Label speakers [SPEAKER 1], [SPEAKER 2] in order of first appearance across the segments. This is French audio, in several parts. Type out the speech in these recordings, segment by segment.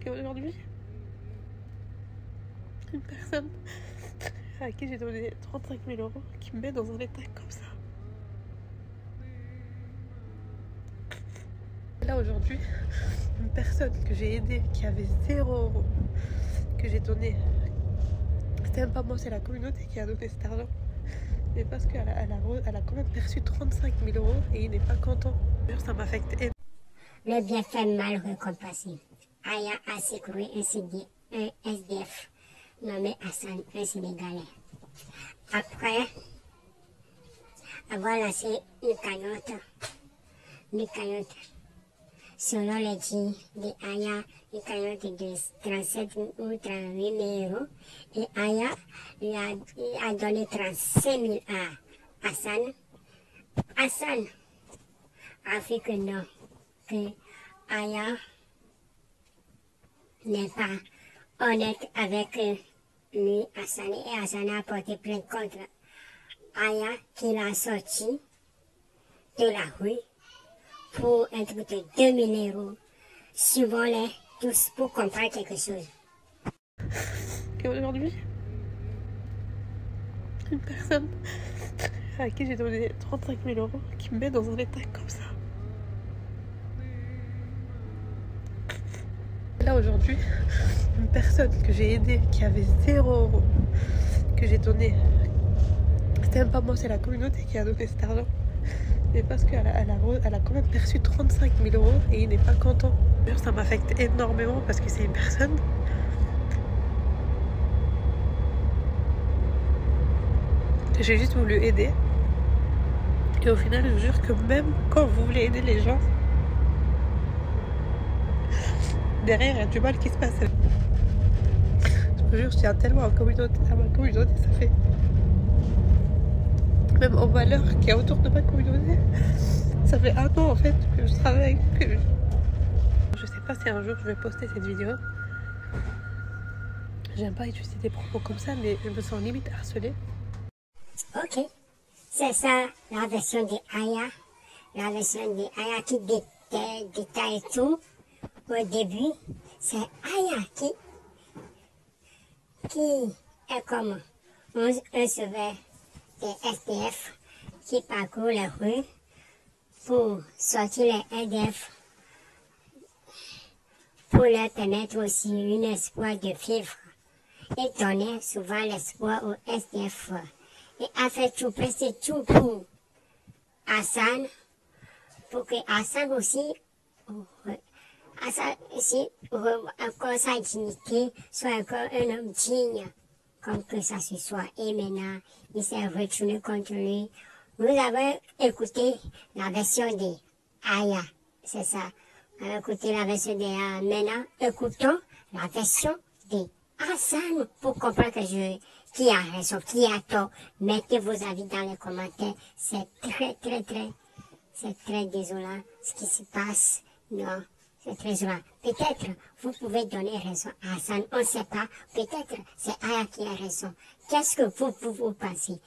[SPEAKER 1] Et aujourd'hui, une personne à qui j'ai donné 35 000 euros qui me met dans un état comme ça. Là aujourd'hui, une personne que j'ai aidée qui avait 0 euros, que j'ai donné, c'était même pas moi, c'est la communauté qui a donné cet argent, mais parce qu'elle a quand même perçu 35 000 euros et il n'est pas content. Ça m'affecte énormément.
[SPEAKER 2] Le bienfait mal récompensé. Aya a secouru un SDF nommé Hassan, un Sénégalais. Après avoir lancé une cagnotte, selon les dires de Aya, une cagnotte de 37 ou 38 000 euros, et Aya lui a donné 35 000 à Hassan. Hassan a fait que non, que Aya n'est pas honnête avec lui, Hassan, et Hassan a porté plainte contre Aya qui l'a sorti de la rue pour un truc de 2 000 euros. Suivons-les tous pour comprendre quelque chose.
[SPEAKER 1] Et aujourd'hui, une personne à qui j'ai donné 35 000 euros qui me met dans un état comme ça. Là aujourd'hui, une personne que j'ai aidée qui avait 0 euros, que j'ai donné, c'était même pas moi, c'est la communauté qui a donné cet argent, mais parce qu'elle a quand même perçu 35 000 euros et il n'est pas content. Ça m'affecte énormément parce que c'est une personne que j'ai juste voulu aider, et au final je vous jure que même quand vous voulez aider les gens, derrière il y a du mal qui se passe. Je vous jure, je tiens tellement à ma communauté, ça fait même aux valeurs qu'il y a autour de ma communauté. Ça fait 1 an en fait que je travaille avec eux. Je sais pas si un jour je vais poster cette vidéo. J'aime pas utiliser des propos comme ça, mais je me sens limite harcelée.
[SPEAKER 2] Ok, c'est ça la version de Aya. La version de Aya qui détaille tout au début. C'est Aya qui est comme un sauveur des SDF qui parcourt les rues pour sortir les SDF, pour leur permettre aussi un espoir de vivre et donner souvent l'espoir aux SDF. Et a fait tout, presque tout pour Hassan, pour que Hassan aussi encore sa dignité, soit encore un homme digne, comme que ça se soit. Et maintenant, il s'est retourné contre lui. Nous avons écouté la version de Aya, c'est ça. On a écouté la version de Aya. Maintenant, écoutons la version de Hassan pour comprendre qui a raison, qui a tort. Mettez vos avis dans les commentaires. C'est très désolant ce qui se passe. Non, c'est très désolant. Peut-être vous pouvez donner raison à Hassan, on ne sait pas. Peut-être c'est Aya qui a raison. Qu'est-ce que vous pensez?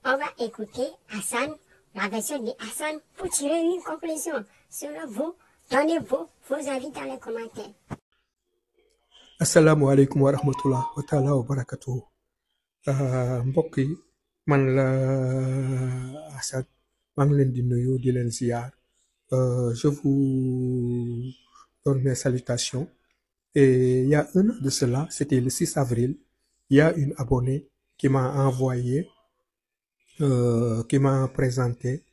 [SPEAKER 2] On va écouter Hassan, la version de Hassan, pour tirer une conclusion. Selon vous, donnez vos avis dans les commentaires.
[SPEAKER 3] Assalamu alaikum wa rahmatullah wa ta'ala wa barakatuh. Mbokk yi man la Assane maa ngi leen di nuyu di leen ziar. Je vous donne mes salutations. Et il y a 1 an de cela, c'était le 6 avril, il y a une abonnée qui m'a envoyé, qui m'a présenté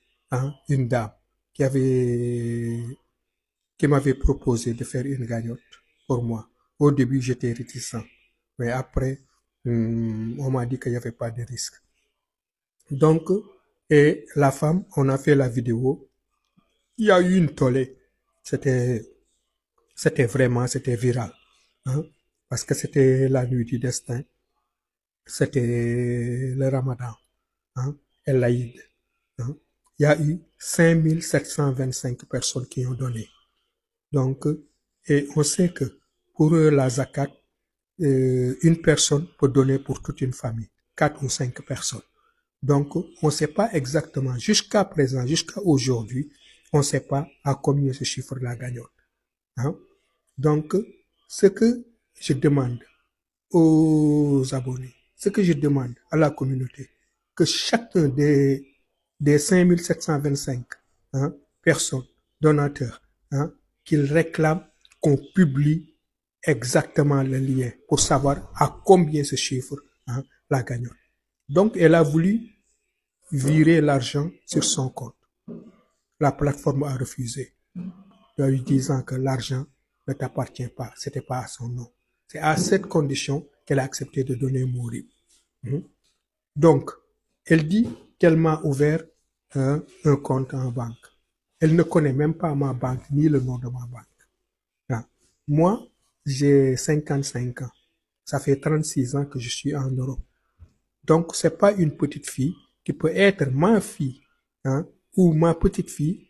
[SPEAKER 3] une dame qui m'avait proposé de faire une cagnotte pour moi. Au début, j'étais réticent, mais après, on m'a dit qu'il n'y avait pas de risque. Donc, et la femme, on a fait la vidéo. Il y a eu une tollée. C'était viral. Parce que c'était la nuit du destin. C'était le Ramadan. Et l'Aïd. Il y a eu 5 725 personnes qui ont donné. Donc, et on sait que pour la zakat, une personne peut donner pour toute une famille, 4 ou 5 personnes. Donc, on ne sait pas exactement, jusqu'à présent, jusqu'à aujourd'hui, on ne sait pas à combien se chiffre la cagnotte. Donc, ce que je demande aux abonnés, ce que je demande à la communauté, que chacun des 5725 personnes, donateurs, qu'ils réclament qu'on publie exactement le lien pour savoir à combien se chiffre la cagnotte. Donc, elle a voulu virer l'argent sur son compte. La plateforme a refusé, lui disant que l'argent ne t'appartient pas, c'était pas à son nom. C'est à cette condition qu'elle a accepté de donner mon RIB. Donc, elle dit qu'elle m'a ouvert un compte en banque. Elle ne connaît même pas ma banque, ni le nom de ma banque. Moi, j'ai 55 ans. Ça fait 36 ans que je suis en Europe. Donc, c'est pas une petite fille qui peut être ma fille, ou ma petite fille,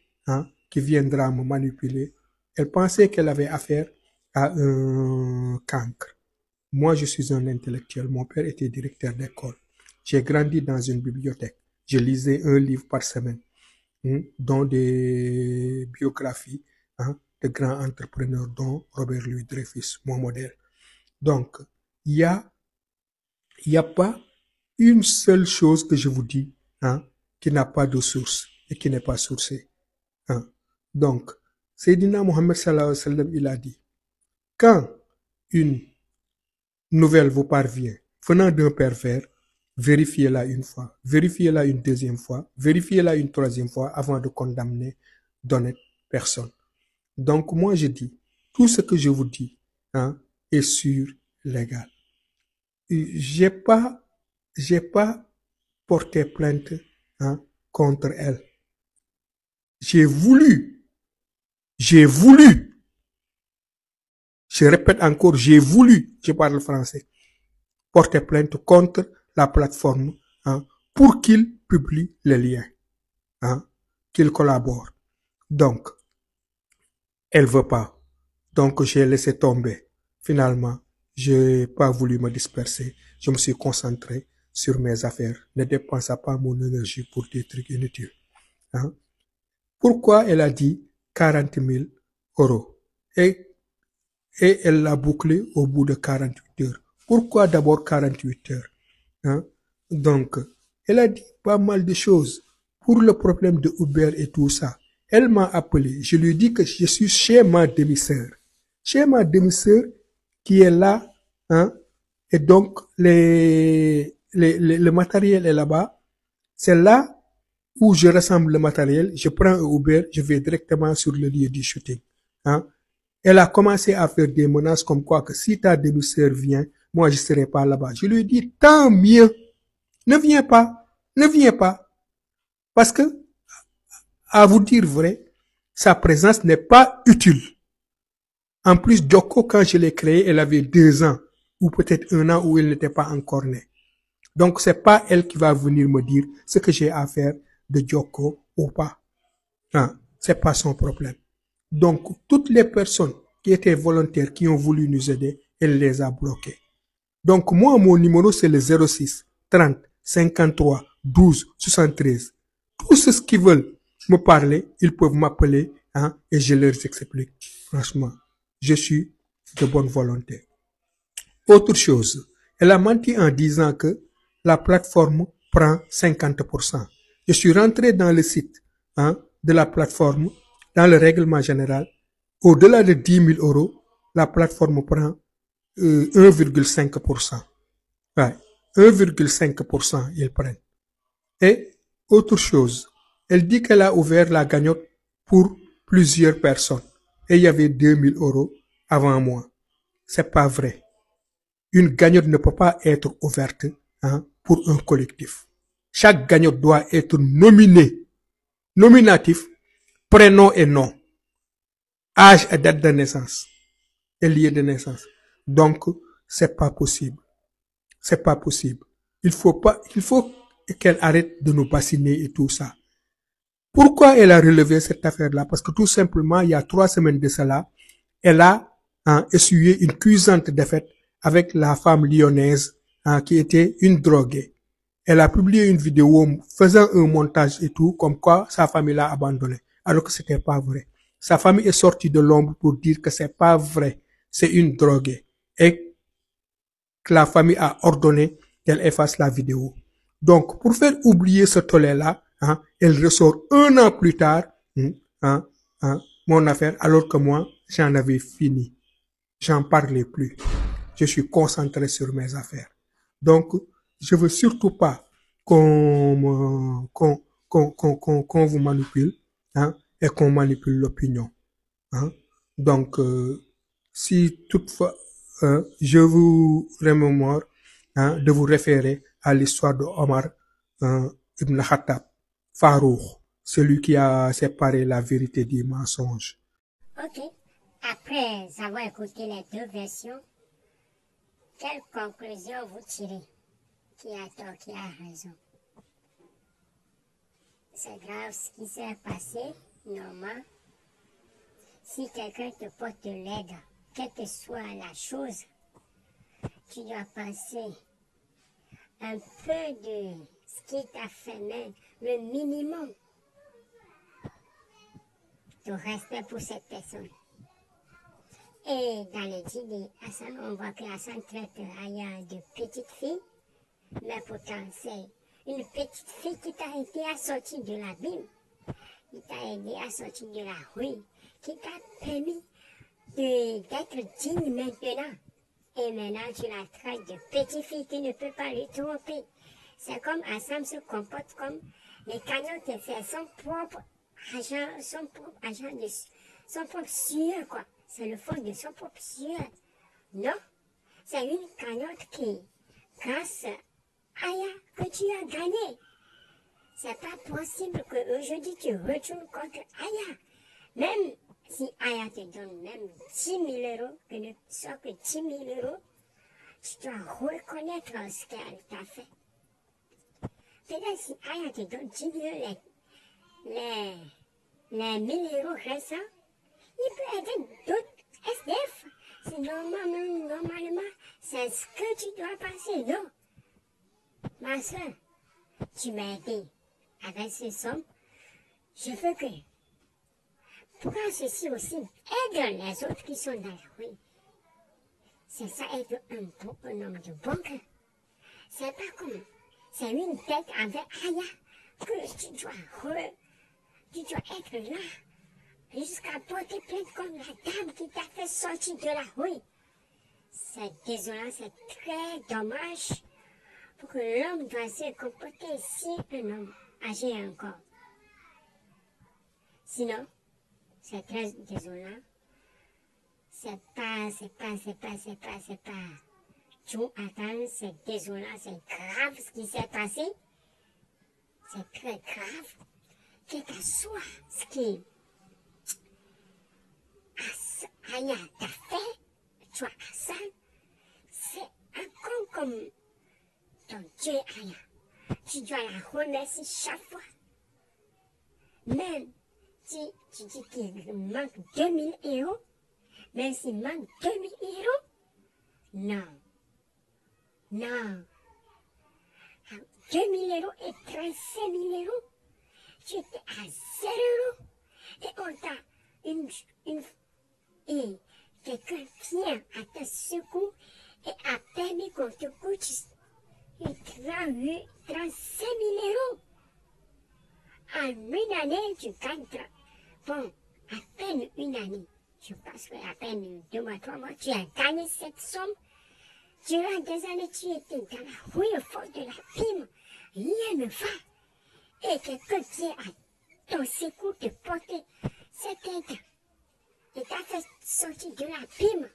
[SPEAKER 3] qui viendra me manipuler. Elle pensait qu'elle avait affaire à un cancre. Moi, je suis un intellectuel. Mon père était directeur d'école. J'ai grandi dans une bibliothèque. Je lisais un livre par semaine, dont des biographies de grands entrepreneurs, dont Robert Louis Dreyfus, mon modèle. Donc, il y a pas une seule chose que je vous dis, qui n'a pas de source et qui n'est pas sourcée. Donc, Sayyidina Mohammed sallallahu alayhi wa sallam, il a dit, quand une nouvelle vous parvient venant d'un pervers, vérifiez-la une fois, vérifiez-la une deuxième fois, vérifiez-la une troisième fois avant de condamner d'honnêtes personnes. Donc, moi, je dis, tout ce que je vous dis est sûr, légal. J'ai pas porté plainte contre elle. J'ai voulu, je répète encore, j'ai voulu, je parle français, porter plainte contre la plateforme pour qu'il publie les liens, qu'il collabore. Donc, elle veut pas. Donc, j'ai laissé tomber. Finalement, j'ai pas voulu me disperser. Je me suis concentré sur mes affaires. Ne dépensez pas mon énergie pour des trucs inutiles. Pourquoi elle a dit 40 000 euros? Et elle l'a bouclé au bout de 48 heures. Pourquoi d'abord 48 heures? Donc, elle a dit pas mal de choses pour le problème de Uber et tout ça. Elle m'a appelé. Je lui ai dit que je suis chez ma demi-sœur. Chez ma demi-sœur qui est là, et donc le matériel est là-bas. C'est là où je rassemble le matériel. Je prends un Uber, je vais directement sur le lieu du shooting. Elle a commencé à faire des menaces comme quoi que si ta demi-sœur vient, moi je serai pas là-bas. Je lui ai dit, tant mieux. Ne viens pas. Ne viens pas. Parce que, à vous dire vrai, sa présence n'est pas utile. En plus, Joko, quand je l'ai créée, elle avait 2 ans, ou peut-être 1 an où elle n'était pas encore née. Donc, c'est pas elle qui va venir me dire ce que j'ai à faire de Joko ou pas. C'est pas son problème. Donc, toutes les personnes qui étaient volontaires, qui ont voulu nous aider, elle les a bloqués. Donc, moi, mon numéro, c'est le 06 30 53 12 73. Tous ceux qui veulent me parler, ils peuvent m'appeler, et je leur explique. Franchement, je suis de bonne volonté. Autre chose, elle a menti en disant que la plateforme prend 50%. Je suis rentré dans le site de la plateforme, dans le règlement général. Au-delà de 10 000 euros, la plateforme prend 1,5%. Ouais, 1,5% ils prennent. Et autre chose, elle dit qu'elle a ouvert la cagnotte pour plusieurs personnes. Et il y avait 2 000 euros avant moi. C'est pas vrai. Une cagnotte ne peut pas être ouverte pour un collectif. Chaque cagnotte doit être nominée. Nominatif, prénom et nom. Âge et date de naissance. Et lieu de naissance. Donc, c'est pas possible. C'est pas possible. Il faut qu'elle arrête de nous bassiner et tout ça. Pourquoi elle a relevé cette affaire-là? Parce que tout simplement, il y a 3 semaines de cela, elle a essuyé une cuisante défaite avec la femme lyonnaise qui était une droguée. Elle a publié une vidéo faisant un montage et tout, comme quoi sa famille l'a abandonnée, alors que c'était pas vrai. Sa famille est sortie de l'ombre pour dire que c'est pas vrai. c'est une droguée et que la famille a ordonné qu'elle efface la vidéo. Donc, pour faire oublier ce tollé-là, hein, elle ressort 1 an plus tard, hein, hein, mon affaire, alors que moi, j'en avais fini. J'en parlais plus. Je suis concentré sur mes affaires. Donc, je veux surtout pas qu'on vous manipule, hein, et qu'on manipule l'opinion. Hein. Donc, si toutefois, je vous remémore, hein, de vous référer à l'histoire de Omar, Ibn Khattab, Farouk, celui qui a séparé la vérité du mensonge.
[SPEAKER 2] Ok. Après avoir écouté les deux versions, quelle conclusion vous tirez? Qui a tort, qui a raison? C'est grave ce qui s'est passé, normal. Si quelqu'un te porte de l'aide, quelle que soit la chose, tu dois penser un peu de ce qui t'a fait, mais le minimum de respect pour cette personne. Et dans les dîners, Hassan, on voit que Hassan traite Aya de petite fille, mais pourtant c'est une petite fille qui t'a aidé à sortir de l'abîme, qui t'a aidé à sortir de la rue, qui t'a permis d'être digne maintenant. Et maintenant, tu la traites de petite fille qui ne peut pas lui tromper. C'est comme Hassan se comporte comme les cagnottes, c'est son propre argent, son propre sueur, quoi. C'est le fond de son propre sueur. Non, c'est une cagnotte qui, grâce à Aya, que tu as gagné. C'est pas possible qu'aujourd'hui tu retournes contre Aya. Même si Aya te donne même 10 000 euros, que ne soit que 10 000 euros, tu dois reconnaître ce qu'elle t'a fait. Peut-être si Aya te donne 10 000 euros, les 1 000 euros restants, il peut aider d'autres SDF. C'est normalement, c'est ce que tu dois passer, non? Ma soeur, tu m'as aidé avec ces sommes. Je veux que, pourquoi ceci aussi aide les autres qui sont dans la rue? C'est ça être un homme de bon cœur. C'est pas comme, c'est une tête avec Aya que tu dois être là jusqu'à porter plainte comme la dame qui t'a fait sortir de la rue. C'est désolant, c'est très dommage pour que l'homme doit se comporter si un homme agit encore. Sinon, c'est très désolant. C'est pas tout attendre, c'est désolant, c'est grave ce qui s'est passé. C'est très grave. Quel que soit ce qui Aya t'a fait, toi Hassan, c'est encore comme ton Dieu Aya. Tu dois la remercier chaque fois. Même si tu dis qu'il manque 2 000 euros, même s'il manque 2 000 euros, non. 2 000 euros et 35 000 euros, tu étais à 0 euros. Et on t'a et quelqu'un vient à te secours et a permis qu'on te coûte 35 000 euros. En une année, tu gagnes. Bon, à peine une année. Je pense qu'à peine 2 mois, 3 mois, tu as gagné cette somme. Durant des années, tu étais dans la rue au fond de la pime. Rien ne va. Et quelqu'un vient à ton secours te porter cette aide. Et t'a fait sortir de la pime.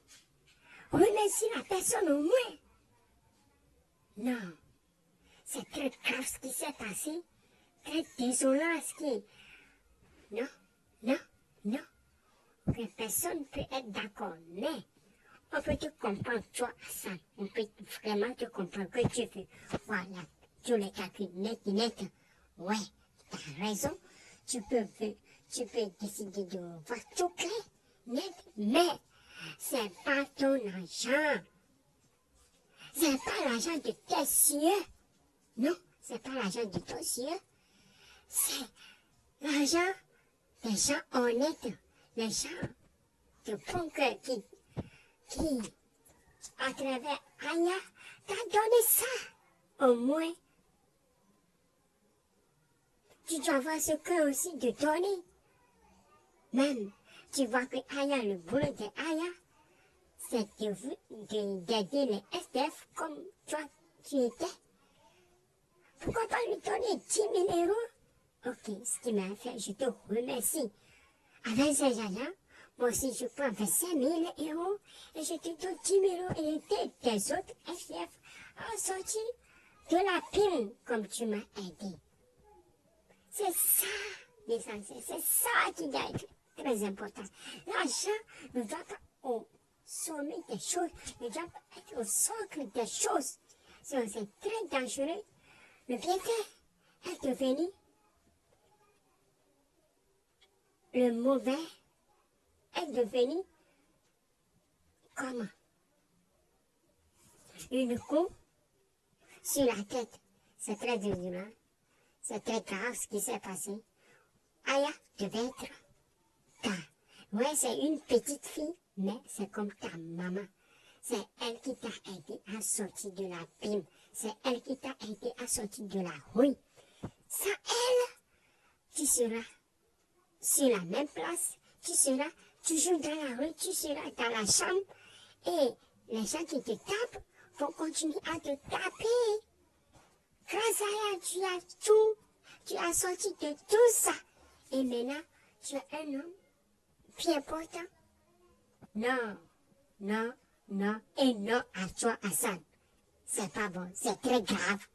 [SPEAKER 2] Remercie la personne au moins. Non. C'est très grave ce qui s'est passé. Très désolant ce qui... Non. Que personne ne peut être d'accord. Mais on peut te comprendre, toi, Hassan. On peut vraiment te comprendre que tu veux. Voilà, tous les calculs net. Ouais, t'as raison. Tu peux décider de voir tout clair, net. Mais c'est pas ton argent. C'est pas l'argent de tes cieux. Non, c'est pas l'argent de ton cieux. C'est l'argent des gens honnêtes, les gens de bon cœur qui qui, à travers Aya, t'a donné ça. Au moins, tu dois avoir ce cœur aussi de donner. Même, tu vois que Aya, le boulot de Aya, c'est d'aider les SDF comme toi, tu étais. Pourquoi pas lui donner 10 000 euros? Ok, ce qui m'a fait, je te remercie. Avec ces gens-là, moi aussi je prends 25 000 euros et je te donne 10 000 euros et aider tes autres SDF à sortir de la pile comme tu m'as aidé. C'est ça l'essentiel, c'est ça qui doit être très important. L'argent ne doit pas au sommet des choses, ne doit pas être au socle des choses. C'est très dangereux. Le bienfait est devenu le mauvais est devenu comment? Une coupe sur la tête. C'est très désolant. C'est très grave ce qui s'est passé. Aya devait être ta. Ouais, c'est une petite fille, mais c'est comme ta maman. C'est elle qui t'a aidé à sortir de la pime. C'est elle qui t'a aidé à sortir de la rue. Sans elle, tu seras sur la même place. Tu seras toujours dans la rue, tu seras dans la chambre. Et les gens qui te tapent vont continuer à te taper. Grâce à elle, tu as tout. Tu as sorti de tout ça. Et maintenant, tu es un homme bien important. Non, non, non et non à toi, Hassan. C'est pas bon, c'est très grave.